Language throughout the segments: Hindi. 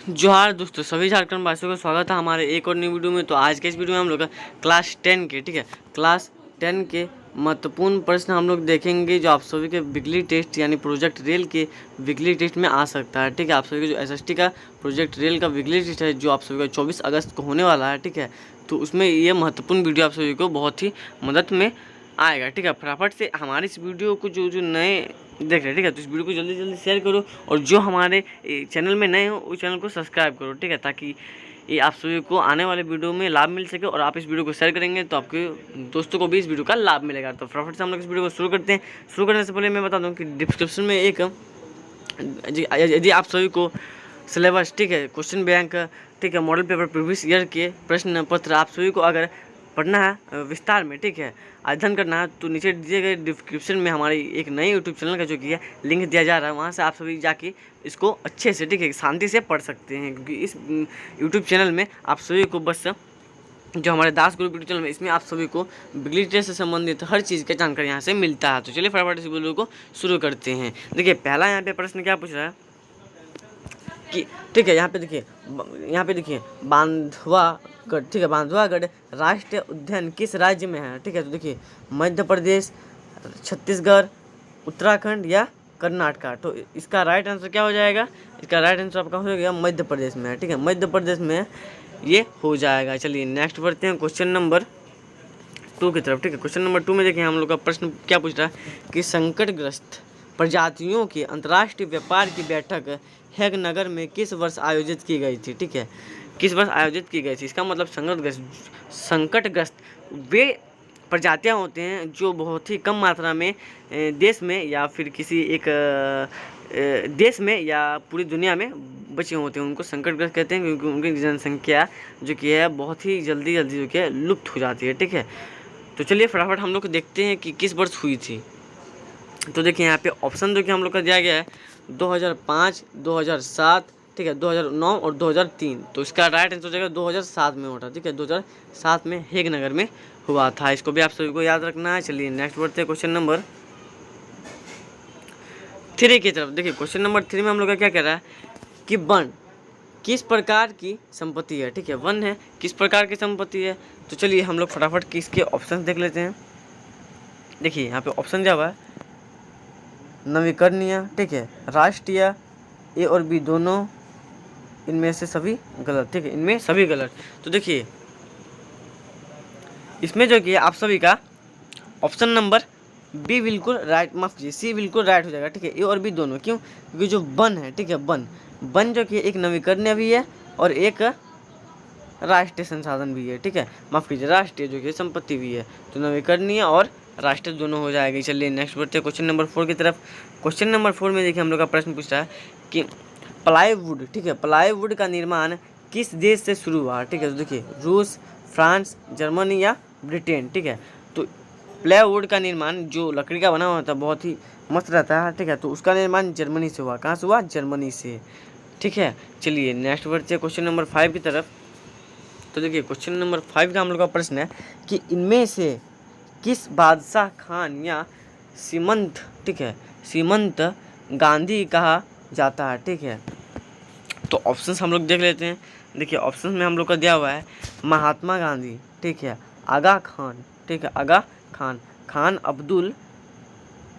जोहार दोस्तों, सभी झारखंड वासियों का स्वागत है हमारे एक और न्यू वीडियो में। तो आज के इस वीडियो में हम लोग क्लास 10 के क्लास 10 के महत्वपूर्ण प्रश्न हम लोग देखेंगे जो आप सभी के वीकली टेस्ट यानी प्रोजेक्ट रेल के वीकली टेस्ट में आ सकता है। ठीक है, आप सभी के जो एसएसटी का प्रोजेक्ट रेल का वीकली टेस्ट है जो आप सभी का 24 अगस्त को होने वाला है। ठीक है, तो उसमें ये महत्वपूर्ण वीडियो आप सभी को बहुत ही मदद में आएगा। ठीक है, फटाफट से हमारे इस वीडियो को जो जो नए देख रहे हैं, ठीक है, तो इस वीडियो को जल्दी जल्दी शेयर करो और जो हमारे चैनल में नए हो उस चैनल को सब्सक्राइब करो। ठीक है, ताकि ये आप सभी को आने वाले वीडियो में लाभ मिल सके और आप इस वीडियो को शेयर करेंगे तो आपके दोस्तों को भी इस वीडियो का लाभ मिलेगा। तो फटाफट से हम लोग इस वीडियो को शुरू करते हैं। शुरू करने से पहले मैं बता दूँ कि डिस्क्रिप्शन में एक यदि आप सभी को सिलेबस, ठीक है, क्वेश्चन बैंक, ठीक है, मॉडल पेपर प्रीवियस ईयर के प्रश्न पत्र आप सभी को अगर पढ़ना है विस्तार में, ठीक है, अध्ययन करना है, तो नीचे दिए गए डिस्क्रिप्शन में हमारी एक नई यूट्यूब चैनल का जो कि है लिंक दिया जा रहा है, वहाँ से आप सभी जाके इसको अच्छे से, ठीक है, शांति से पढ़ सकते हैं। क्योंकि इस यूट्यूब चैनल में आप सभी को बस जो हमारे दास ग्रुप यूट्यूब चैनल में, इसमें आप सभी को बिजली टेस्ट से संबंधित हर चीज़ का जानकारी यहाँ से मिलता है। तो चलिए फटाफट इस वीडियो को शुरू करते हैं। देखिए पहला यहाँ पे प्रश्न क्या पूछ रहा है कि, ठीक है, यहाँ पे देखिए बांधवागढ़, ठीक है, बांधवागढ़ राष्ट्रीय उद्यान किस राज्य में है? ठीक है, तो देखिए मध्य प्रदेश, छत्तीसगढ़, उत्तराखंड या कर्नाटका। तो इसका राइट आंसर क्या हो जाएगा? इसका राइट आंसर आपका हो जाएगा मध्य प्रदेश में है। ठीक है, मध्य प्रदेश में ये हो जाएगा। चलिए नेक्स्ट बढ़ते हैं क्वेश्चन नंबर 2 की तरफ। ठीक है, क्वेश्चन नंबर 2 में देखिए हम लोग का प्रश्न क्या पूछ रहा है कि संकटग्रस्त प्रजातियों के अंतर्राष्ट्रीय व्यापार की बैठक हैग नगर में किस वर्ष आयोजित की गई थी? ठीक है, किस वर्ष आयोजित की गई थी? इसका मतलब संकटग्रस्त वे प्रजातियां होते हैं जो बहुत ही कम मात्रा में देश में या फिर किसी एक देश में या पूरी दुनिया में बचे होते हैं, उनको संकटग्रस्त कहते हैं। क्योंकि उनकी जनसंख्या जो कि है बहुत ही जल्दी जो कि है लुप्त हो जाती है। ठीक है, तो चलिए फटाफट हम लोग देखते हैं कि किस वर्ष हुई थी। तो देखिए यहाँ पे ऑप्शन जो कि हम लोग का दिया गया है 2005, 2007, ठीक है, 2009 और 2003। तो इसका राइट आंसर हो जाएगा 2007 में हुआ था। ठीक है, 2007 में हैग नगर में हुआ था। इसको भी आप सभी को याद रखना है। चलिए नेक्स्ट बढ़ते हैं क्वेश्चन नंबर 3 की तरफ। देखिए क्वेश्चन नंबर 3 में हम लोग का क्या कह रहा है कि वन किस प्रकार की संपत्ति है? ठीक है, वन है किस प्रकार की संपत्ति है? तो चलिए हम लोग फटाफट किसके ऑप्शन देख लेते हैं। देखिए यहाँ पे ऑप्शन दिया हुआ है नवीकरणीय, ठीक है, राष्ट्रीय, ए और बी दोनों, इनमें से सभी गलत। ठीक है, इनमें सभी गलत। तो देखिए इसमें जो कि आप सभी का ऑप्शन नंबर बी बिल्कुल राइट, माफ कीजिए सी बिल्कुल राइट हो जाएगा। ठीक है, ए और बी दोनों। क्यों? क्योंकि जो वन है, ठीक है, वन जो कि एक नवीकरणीय भी है और एक राष्ट्रीय संसाधन भी है। ठीक है, माफ कीजिए राष्ट्रीय जो कि संपत्ति भी है। तो नवीकरणीय और राष्ट्रीय दोनों हो जाएगी। चलिए नेक्स्ट बढ़ते हैं क्वेश्चन नंबर 4 की तरफ। क्वेश्चन नंबर 4 में देखिए हम लोग का प्रश्न पूछ रहा है कि प्लाईवुड, ठीक है, प्लाईवुड का निर्माण किस देश से शुरू हुआ? ठीक है, तो देखिए रूस, फ्रांस, जर्मनी या ब्रिटेन। ठीक है, तो प्लाईवुड का निर्माण जो लकड़ी का बना हुआ था बहुत ही मस्त रहता है। ठीक है, तो उसका निर्माण जर्मनी से हुआ। कहाँ से हुआ? जर्मनी से। ठीक है, चलिए नेक्स्ट बढ़ते हैं क्वेश्चन नंबर 5 की तरफ। तो देखिए क्वेश्चन नंबर 5 का हम लोग का प्रश्न है कि इनमें से किस बादशाह खान या सीमंत, ठीक है, सीमंत गांधी कहा जाता है? ठीक है, तो ऑप्शंस हम लोग देख लेते हैं। देखिए ऑप्शंस में हम लोग का दिया हुआ है महात्मा गांधी, ठीक है, आगा खान, ठीक है, आगा खान, खान अब्दुल,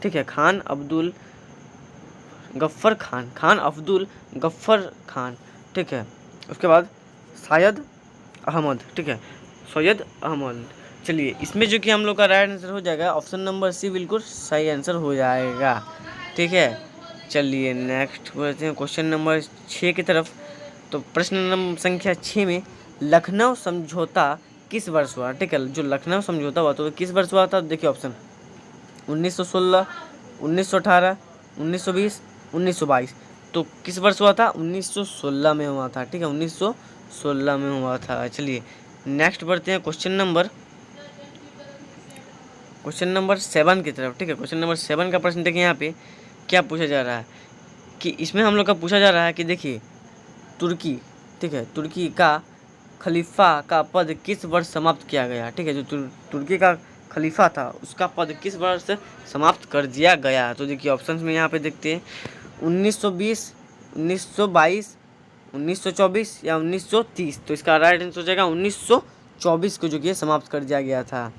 ठीक है, खान अब्दुल गफ्फर खान, खान अब्दुल गफ्फर खान, ठीक है, उसके बाद सैयद अहमद, ठीक है, सैयद अहमद। चलिए इसमें जो कि हम लोग का राइट आंसर हो जाएगा ऑप्शन नंबर सी बिल्कुल सही आंसर हो जाएगा। ठीक है, चलिए नेक्स्ट बढ़ते हैं क्वेश्चन नंबर 6 की तरफ। तो प्रश्न नंबर संख्या 6 में लखनऊ समझौता किस वर्ष हुआ? ठीक है, जो लखनऊ समझौता हुआ तो किस वर्ष हुआ था? देखिए ऑप्शन 1916, 1918, 1920, 1922। तो किस वर्ष हुआ था? 1916 में हुआ था। ठीक है, 1916 में हुआ था। चलिए नेक्स्ट बढ़ते हैं क्वेश्चन नंबर 7 की तरफ। ठीक है, क्वेश्चन नंबर 7 का प्रश्न देखिए यहाँ पे क्या पूछा जा रहा है कि इसमें हम लोग का पूछा जा रहा है कि देखिए तुर्की, ठीक है, तुर्की का खलीफा का पद किस वर्ष समाप्त किया गया? ठीक है, जो तुर्की का खलीफा था उसका पद किस वर्ष समाप्त कर दिया गया? तो देखिए ऑप्शंस में यहाँ पे देखते हैं 1920, 1922, 1924 या 1930? तो इसका राइट आंसर हो जाएगा 1924 को जो कि समाप्त कर दिया गया था।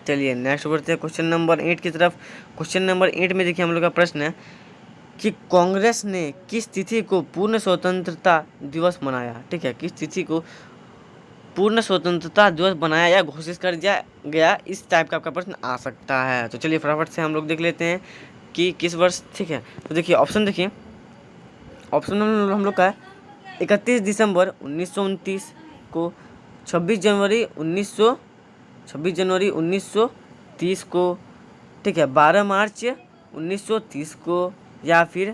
चलिए नेक्स्ट बढ़ते हैं क्वेश्चन नंबर 8 की तरफ। क्वेश्चन नंबर 8 में देखिए हम लोग का प्रश्न है कि कांग्रेस ने किस तिथि को पूर्ण स्वतंत्रता दिवस मनाया? ठीक है, किस तिथि को पूर्ण स्वतंत्रता दिवस बनाया या घोषित कर दिया गया? इस टाइप का आपका प्रश्न आ सकता है। तो चलिए फटाफट से हम लोग देख लेते हैं कि किस वर्ष। ठीक है, तो देखिए ऑप्शन, देखिए ऑप्शन हम लोग का है 31 दिसंबर 1929 को, 26 जनवरी 1930 को, ठीक है, 12 मार्च 1930 को, या फिर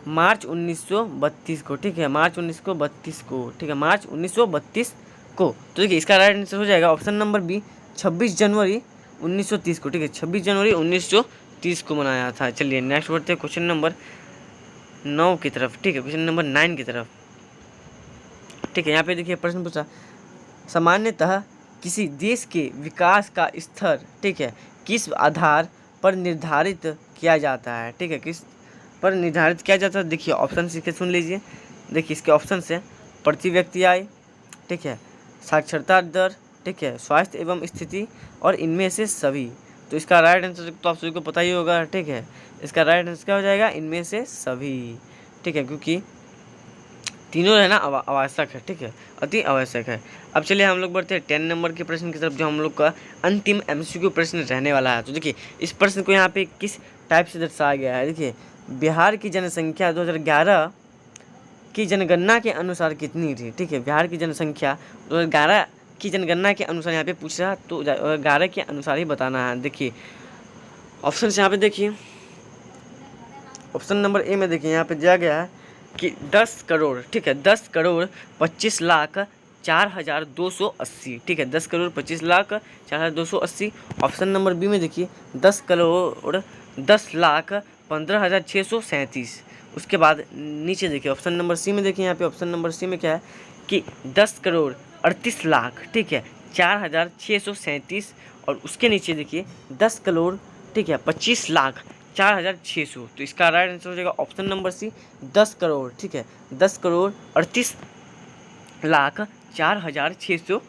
मार्च 1932 को। ठीक है, मार्च 1932 को। ठीक है, मार्च 1932 को। तो देखिए इसका राइट आंसर हो जाएगा ऑप्शन नंबर बी, 26 जनवरी 1930 को। ठीक है, 26 जनवरी 1930 को मनाया था। चलिए नेक्स्ट बढ़ते हैं क्वेश्चन नंबर 9 की तरफ। ठीक है, क्वेश्चन नंबर 9 की तरफ। ठीक है, यहाँ पे देखिए प्रश्न पूछा, सामान्यतः किसी देश के विकास का स्तर, ठीक है, किस आधार पर निर्धारित किया जाता है? ठीक है, किस पर निर्धारित किया जाता है? देखिए ऑप्शन इसके सुन लीजिए। देखिए इसके ऑप्शन से प्रति व्यक्ति आय, ठीक है, साक्षरता दर, ठीक है, स्वास्थ्य एवं स्थिति, और इनमें से सभी। तो इसका राइट आंसर तो आप सभी को पता ही होगा। ठीक है, इसका राइट आंसर क्या हो जाएगा? इनमें से सभी। ठीक है, क्योंकि तीनों रहना आवश्यक है। ठीक है, अति आवश्यक है। अब चलिए हम लोग बढ़ते हैं 10 नंबर के प्रश्न की तरफ, जो हम लोग का अंतिम MCQ प्रश्न रहने वाला है। तो देखिए इस प्रश्न को यहाँ पे किस टाइप से दर्शाया गया है? देखिए बिहार की जनसंख्या 2011 की जनगणना के अनुसार कितनी थी? ठीक है, बिहार की जनसंख्या 2011 की जनगणना के अनुसार यहाँ पे पूछ रहा, तो 2011 के अनुसार ही बताना है। देखिए ऑप्शन यहाँ पे देखिए, ऑप्शन नंबर ए में देखिए यहाँ पे दिया गया है कि 10 करोड़, ठीक है, 10 करोड़ 25 लाख 4,280। ठीक है, 10 crore 25 lakh 4,280। Option number B में देखिए 10 करोड़ 10 लाख 15,637। उसके बाद नीचे देखिए ऑप्शन नंबर सी में देखिए, यहाँ पे ऑप्शन नंबर सी में क्या है कि 10 करोड़ 38 लाख, ठीक है, 4,637। और उसके नीचे देखिए 10 करोड़, ठीक है, 25 लाख 4,600। तो इसका राइट आंसर हो जाएगा ऑप्शन नंबर सी, 10 करोड़, ठीक है, 10 करोड़ 38 लाख 4,637।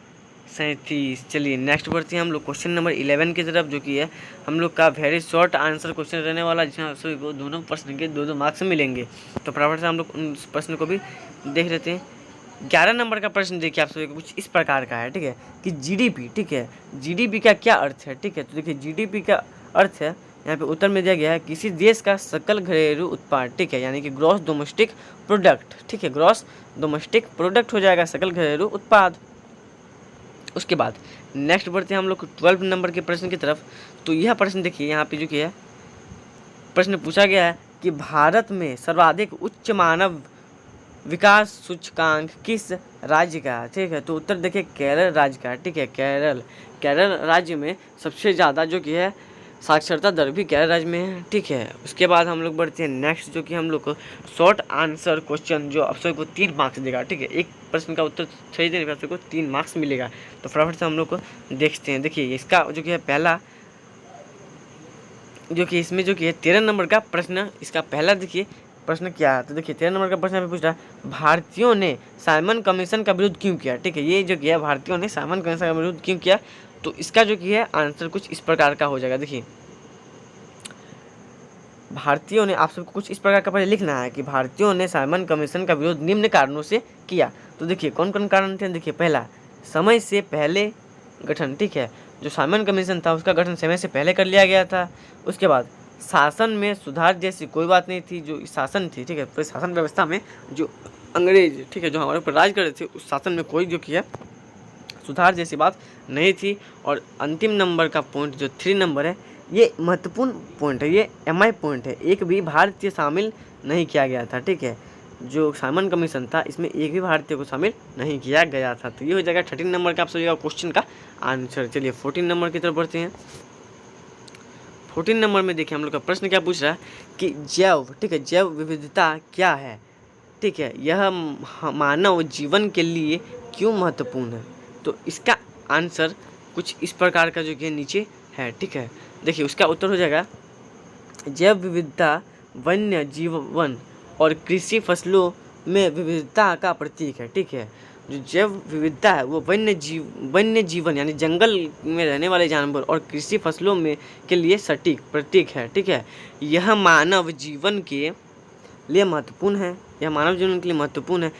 चलिए नेक्स्ट बढ़ते हैं हम लोग क्वेश्चन नंबर 11 की तरफ, जो कि है हम लोग का वेरी शॉर्ट आंसर क्वेश्चन रहने वाला, जिसमें आप सभी को दोनों प्रश्न के 2-2 मार्क्स मिलेंगे। तो फटाफट से हम लोग उन प्रश्न को भी देख लेते हैं। 11 नंबर का प्रश्न देखिए आप सभी को कुछ इस प्रकार का है, ठीक है, कि GDP, ठीक है, GDP का क्या अर्थ है? ठीक है, तो देखिए GDP का अर्थ है, यहाँ पे उत्तर में दिया गया है, किसी देश का सकल घरेलू उत्पाद, ठीक है, यानी कि ग्रॉस डोमेस्टिक प्रोडक्ट। ठीक है, ग्रॉस डोमेस्टिक प्रोडक्ट हो जाएगा सकल घरेलू उत्पाद। उसके बाद नेक्स्ट बढ़ते हैं हम लोग 12 नंबर के प्रश्न की तरफ। तो यह प्रश्न देखिए यहाँ पे जो कि है प्रश्न पूछा गया है कि भारत में सर्वाधिक उच्च मानव विकास सूचकांक किस राज्य का है? ठीक है, तो उत्तर देखिए केरल राज्य का। ठीक है, केरल राज्य में सबसे ज़्यादा जो कि है साक्षरता दर भी केरल राज्य में है। ठीक है, उसके बाद हम लोग बढ़ते हैं नेक्स्ट, जो कि हम लोग को शॉर्ट आंसर क्वेश्चन, जो आप सबको 3 मार्क्स देगा। ठीक है, एक प्रश्न का उत्तर सही देने पर आप सबको 3 मार्क्स मिलेगा। तो फटाफट से हम लोग को देखते हैं। देखिए इसका जो कि है पहला, जो कि इसमें जो कि है 13 नंबर का प्रश्न, इसका पहला देखिए प्रश्न क्या है। तो देखिए 13 नंबर का प्रश्न पूछ रहा है, भारतीयों ने साइमन कमीशन का विरोध क्यों किया? ठीक है, ये जो किया भारतीयों ने साइमन कमीशन का विरोध क्यों किया? तो इसका जो कि है आंसर कुछ इस प्रकार का हो जाएगा। देखिए भारतीयों ने, आप सबको कुछ इस प्रकार का पहले लिखना है कि भारतीयों ने साइमन कमीशन का विरोध निम्न कारणों से किया। तो देखिए कौन कौन कारण थे? देखिए पहला, समय से पहले गठन। ठीक है, जो साइमन कमीशन था उसका गठन समय से पहले कर लिया गया था। उसके बाद शासन में सुधार जैसी कोई बात नहीं थी, जो शासन थी, ठीक है, तो शासन व्यवस्था में जो अंग्रेज, ठीक है, जो हमारे ऊपर राज कर रहे थे, उस शासन में कोई जो किया सुधार जैसी बात नहीं थी। और अंतिम नंबर का पॉइंट जो 3 नंबर है, ये महत्वपूर्ण पॉइंट है, ये MI पॉइंट है, एक भी भारतीय शामिल नहीं किया गया था। ठीक है, जो साइमन कमीशन था इसमें एक भी भारतीय को शामिल नहीं किया गया था। तो ये हो जाएगा 13 नंबर का आप सभी का क्वेश्चन का आंसर। चलिए 14 नंबर की तरफ बढ़ते हैं। 14 नंबर में देखिए हम लोग का प्रश्न क्या पूछ रहा है कि जैव, ठीक है, जैव विविधता क्या है? ठीक है, यह मानव जीवन के लिए क्यों महत्वपूर्ण है? तो इसका आंसर कुछ इस प्रकार का जो कि नीचे है। ठीक है, देखिए उसका उत्तर हो जाएगा, जैव विविधता वन्य जीवन और कृषि फसलों में विविधता का प्रतीक है। ठीक है, जो जैव विविधता है वो वन्य जीवन यानी जंगल में रहने वाले जानवर और कृषि फसलों में के लिए सटीक प्रतीक है। ठीक है, यह मानव जीवन के लिए महत्वपूर्ण है। यह मानव जीवन के लिए महत्वपूर्ण है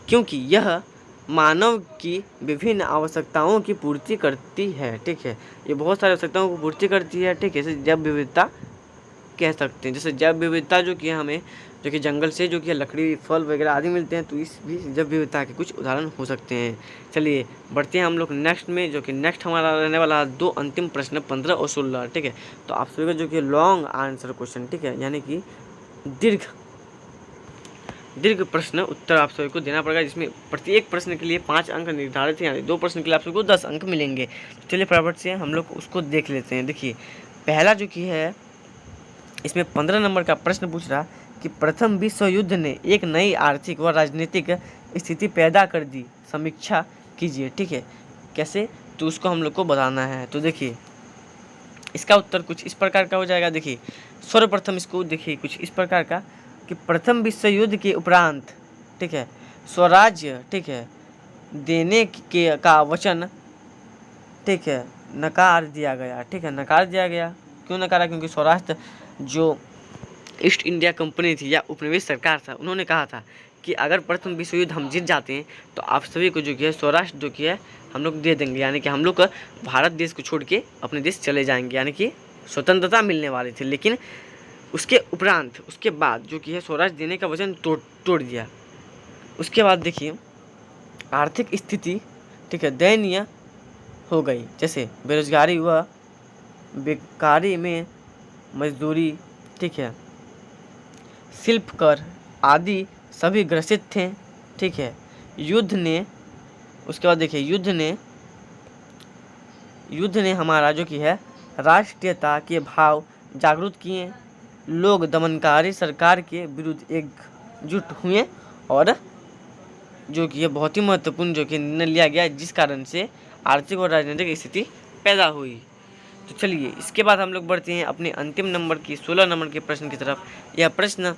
क्योंकि यह मानव की विभिन्न आवश्यकताओं की पूर्ति करती है। ठीक है, ये बहुत सारी आवश्यकताओं को पूर्ति करती है। ठीक है, जैसे जैव विविधता कह सकते हैं। जैसे जैव विविधता जो कि हमें जो कि जंगल से जो कि लकड़ी फल वगैरह आदि मिलते हैं, तो इस भी जैव विविधता के कुछ उदाहरण हो सकते हैं। चलिए बढ़ते हैं हम लोग नेक्स्ट में, जो कि नेक्स्ट हमारा रहने वाला 2 अंतिम प्रश्न 15 और 16। ठीक है, तो आप सभी का जो कि लॉन्ग आंसर क्वेश्चन, ठीक है, यानी कि दीर्घ प्रश्न उत्तर आप सभी को देना पड़ेगा, जिसमें प्रत्येक प्रश्न के लिए 5 अंक निर्धारित हैं, यानी 2 प्रश्न के लिए आप सभी को 10 अंक मिलेंगे। चलिए फटाफट से हम लोग उसको देख लेते हैं। देखिए पहला जो कि है, इसमें 15 नंबर का प्रश्न पूछ रहा कि प्रथम विश्व युद्ध ने एक नई आर्थिक व राजनीतिक स्थिति पैदा कर दी, समीक्षा कीजिए। ठीक है, कैसे, तो उसको हम लोग को बताना है। तो देखिए इसका उत्तर कुछ इस प्रकार का हो जाएगा। देखिए सर्वप्रथम इसको देखिए कुछ इस प्रकार का कि प्रथम विश्व युद्ध के उपरांत, ठीक है, स्वराज्य, ठीक है, देने के का वचन, ठीक है, नकार दिया गया। ठीक है, नकार दिया गया। क्यों नकारा? क्योंकि स्वराष्ट्र जो ईस्ट इंडिया कंपनी थी या उपनिवेश सरकार था, उन्होंने कहा था कि अगर प्रथम विश्व युद्ध हम जीत जाते हैं तो आप सभी को जो कि है स्वराष्ट्र जो कि है हम लोग दे देंगे, यानी कि हम लोग भारत देश को छोड़ के अपने देश चले जाएंगे, यानी कि स्वतंत्रता मिलने वाली थी। लेकिन उसके उपरांत, उसके बाद जो कि है स्वराज्य देने का वचन तोड़ दिया। उसके बाद देखिए आर्थिक स्थिति, ठीक है, दयनीय हो गई। जैसे बेरोजगारी व बेकारी में मजदूरी, ठीक है, शिल्प कर आदि सभी ग्रसित थे। ठीक है, युद्ध ने, उसके बाद देखिए युद्ध ने हमारा जो कि है राष्ट्रीयता के भाव जागरूक किए। लोग दमनकारी सरकार के विरुद्ध एकजुट हुए और जो कि ये बहुत ही महत्वपूर्ण जो कि निर्णय लिया गया, जिस कारण से आर्थिक और राजनीतिक स्थिति पैदा हुई। तो चलिए इसके बाद हम लोग बढ़ते हैं अपने अंतिम नंबर की 16 नंबर के प्रश्न की तरफ। यह प्रश्न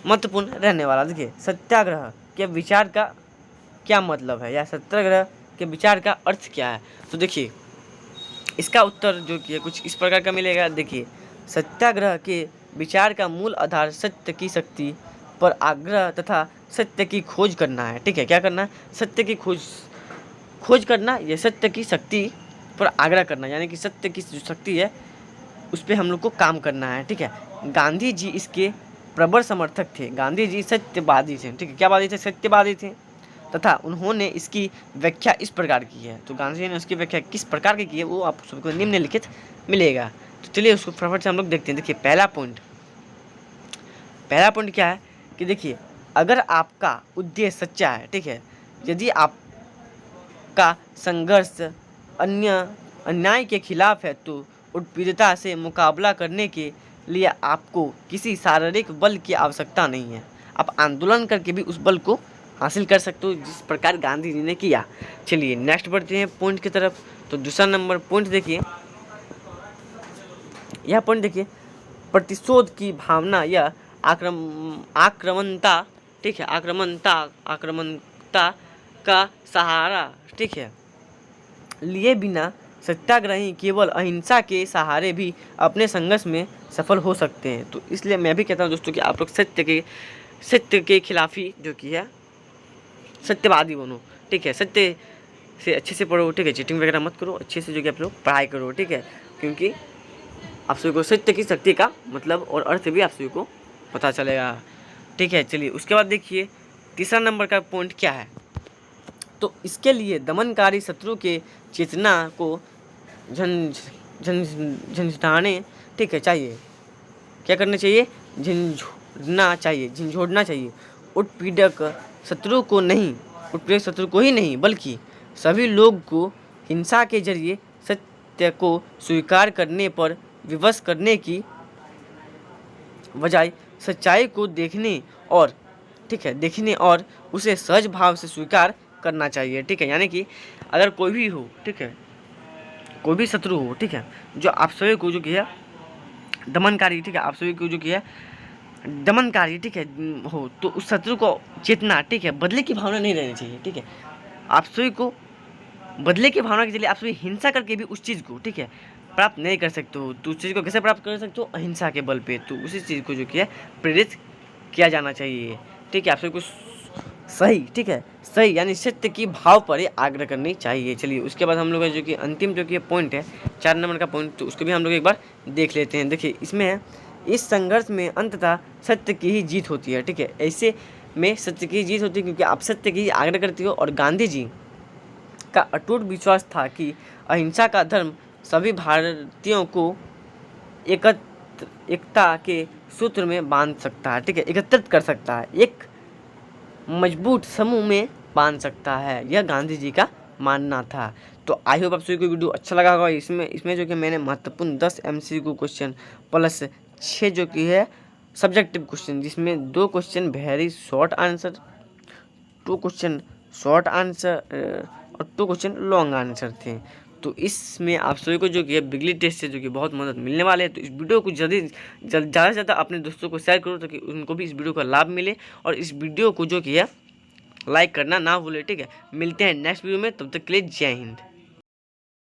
महत्वपूर्ण रहने वाला। देखिए सत्याग्रह के विचार का क्या मतलब है, या सत्याग्रह के विचार का अर्थ क्या है? तो देखिए इसका उत्तर जो कि है कुछ इस प्रकार का मिलेगा। देखिए सत्याग्रह के विचार का मूल आधार सत्य की शक्ति पर आग्रह तथा सत्य की खोज करना है। ठीक है, क्या करना है? सत्य की खोज करना, यह सत्य की शक्ति पर आग्रह करना, यानी कि सत्य की जो शक्ति है उस पर हम लोग को काम करना है। ठीक है, गांधी जी इसके प्रबल समर्थक थे। गांधी जी सत्यवादी थे। ठीक है, क्या वादी थे? सत्यवादी थे, तथा उन्होंने इसकी व्याख्या इस प्रकार की है। तो गांधी जी ने उसकी व्याख्या किस प्रकार की है वो आप सबको निम्नलिखित मिलेगा। तो चलिए उसको फटाफट से हम लोग देखते हैं। देखिए पहला पॉइंट क्या है कि देखिए अगर आपका उद्देश्य सच्चा है, ठीक है, यदि आपका संघर्ष अन्याय के खिलाफ है, तो उत्पीड़ितता से मुकाबला करने के लिए आपको किसी शारीरिक बल की आवश्यकता नहीं है। आप आंदोलन करके भी उस बल को हासिल कर सकते हो, जिस प्रकार गांधी जी ने किया। चलिए नेक्स्ट बढ़ते हैं पॉइंट की तरफ। तो दूसरा नंबर पॉइंट देखिए, यह पॉइंट देखिए, प्रतिशोध की भावना या आक्रमणता, ठीक है, आक्रमणता का सहारा, ठीक है, लिए बिना सत्याग्रही केवल अहिंसा के सहारे भी अपने संघर्ष में सफल हो सकते हैं। तो इसलिए मैं भी कहता हूँ दोस्तों कि आप लोग सत्य के खिलाफी जो कि है सत्यवादी बनो। ठीक है, सत्य से अच्छे से पढ़ो। ठीक है, चीटिंग वगैरह मत करो, अच्छे से जो कि आप लोग पढ़ाई करो। ठीक है, क्योंकि आप सभी को सत्य की शक्ति का मतलब और अर्थ भी आप सभी को पता चलेगा। ठीक है, चलिए उसके बाद देखिए तीसरा नंबर का पॉइंट क्या है। तो इसके लिए दमनकारी शत्रु के चेतना को झंझाने, ठीक है, चाहिए। क्या करना चाहिए? झंझोड़ना चाहिए। उत्पीड़क शत्रु को ही नहीं बल्कि सभी लोग को हिंसा के जरिए सत्य को स्वीकार करने पर विवश करने की बजाय सच्चाई को देखने और उसे सहज भाव से स्वीकार करना चाहिए। ठीक है, यानी कि अगर कोई भी हो, ठीक है, कोई भी शत्रु हो, ठीक है, जो आप सभी को जो कि है दमनकारी, ठीक है, आप सभी को जो कि है दमनकारी, ठीक है, हो तो उस शत्रु को चेतना, ठीक है, बदले की भावना नहीं रहनी चाहिए, ठीक है। आप सभी को बदले की भावना के चलिए आप सभी हिंसा करके भी उस चीज़ को, ठीक है, प्राप्त नहीं कर सकते हो। तो उस चीज़ को कैसे प्राप्त कर सकते हो? अहिंसा के बल पे। तो उसी चीज़ को जो कि है प्रेरित किया जाना चाहिए, ठीक है। आप सभी को सही, ठीक है, सही यानी सत्य की भाव पर ही आग्रह करनी चाहिए। चलिए उसके बाद हम लोग जो कि अंतिम जो कि पॉइंट है 4 नंबर का पॉइंट, तो उसको भी हम लोग एक बार देख लेते हैं। देखिए इसमें है, इस संघर्ष में अंततः सत्य की ही जीत होती है, ठीक है। ऐसे में सत्य की जीत होती है क्योंकि आप सत्य की आग्रह करती हो। और गांधी जी का अटूट विश्वास था कि अहिंसा का धर्म सभी भारतीयों को एकता के सूत्र में बांध सकता है, ठीक है, एकत्रित कर सकता है, एक मजबूत समूह में बांध सकता है। यह गांधी जी का मानना था। तो आई होप आप सभी को वीडियो अच्छा लगा होगा। इसमें जो कि मैंने महत्वपूर्ण 10 MCQ क्वेश्चन प्लस 6 जो कि है सब्जेक्टिव क्वेश्चन, जिसमें 2 question very short answer, 2 question short answer और 2 क्वेश्चन लॉन्ग आंसर थे। तो इसमें आप सभी को जो कि बिजली टेस्ट से जो कि बहुत मदद मिलने वाले है। तो इस वीडियो को ज़्यादा से ज़्यादा अपने दोस्तों को शेयर करो ताकि उनको भी इस वीडियो का लाभ मिले। और इस वीडियो को जो कि है लाइक करना ना भूले, ठीक है। मिलते हैं नेक्स्ट वीडियो में, तब तक के लिए जय हिंद।